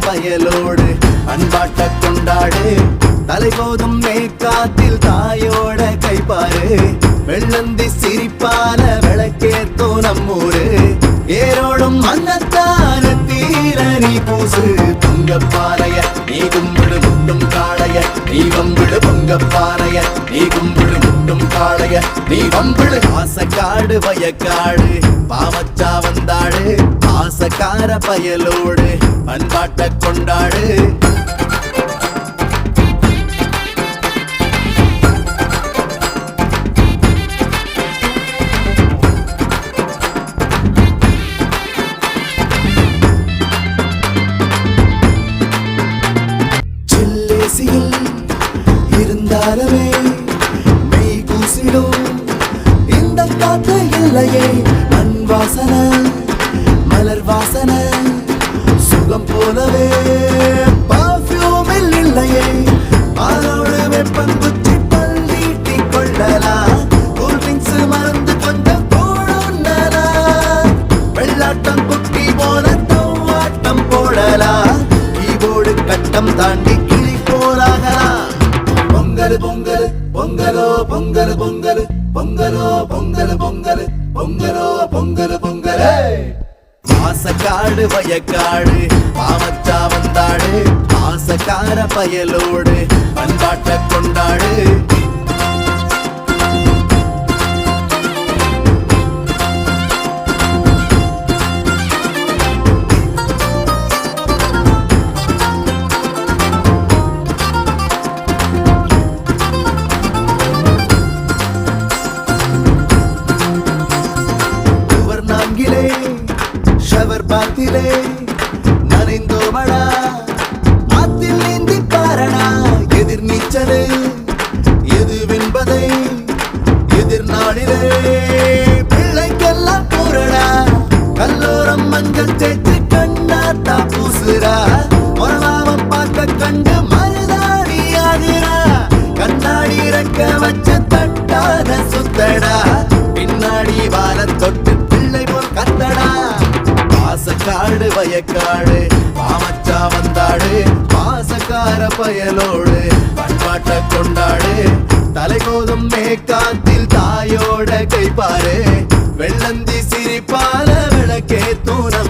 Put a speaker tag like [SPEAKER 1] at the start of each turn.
[SPEAKER 1] பயலோடு பண்பாட்ட கொண்டாடு தலைபோதும் மேற்காத்தில் தாயோட கைப்பாரு வெள்ளந்தி சிரிப்பால விளக்கேத்தோ நம்மூரு ஏரோடும் மன்னத்தான தீர நீ பூசு பொங்கப்பாறைய நீ கும்பிடு முட்டும் காளைய நீ வம்பிடு பொங்கப்பாறைய நீ கும்பிடு முட்டும் காளைய நீ வம்பிடு ஆசக்காடு வயக்காடு பாவச்சா வந்தாடு ஆசக்கார பயலோடு பண்பாட்ட கொண்டாடு இருந்தாலுமே மெய் கூசிடும் இந்த காத்து இல்லையே மண் வாசனை மலர் வாசனை சுகம் போலவே பர்ஃபியூமில் இல்லையே அதோடு வெப்பங்குச்சி பள்ளீட்டி கொள்ளலாம் கூல் ட்ரிங்க்ஸ் மறந்து கொஞ்சம் போடுனலா வெள்ளாட்டம் குட்டி போல தவ்வாட்டம் போடலாம் கீபோர்டு கட்டம் தாண்டி பொங்கல் பொங்கலோ பொங்கல் பொங்கல் பொங்கலோ பொங்கல் பொங்கல் பொங்கலோ பொங்கல் பொங்கல் ஆசக்காடு வயக்காடு பாவச்சா வந்தாடு ஆசக்கார பயலோடு பண்பாட்ட கொண்டாடு ஷவர் பாத்திலே நனைந்தோமடா ஆத்தில் நீந்தி பாரணா எதிர் நீச்சலே எதுவென்பதை எதிர்நாளிலே பிள்ளைக்கெல்லாம் பூரணா கல்லோரம் மஞ்சள் தேய்ச்சி கண்ணாத்தா பூசுரா மரணாமம் பார்க்க கண்டு மருதாடி ஆகிறா கண்ணாடி இறக்க வச்ச தட்டாத சுத்தடா பின்னாடி வார தொட்டு பிள்ளை போல் கத்தடா ஆசக்காடு வயக்காடு பாவச்சா வந்தாடு பாசக்கார பயலோடு பண்பாட்ட கொண்டாடு தலைகோதும் மேற்காத்தில் தாயோட கைப்பாரு வெள்ளந்தி சிரிப்பால விளக்கே தூணம்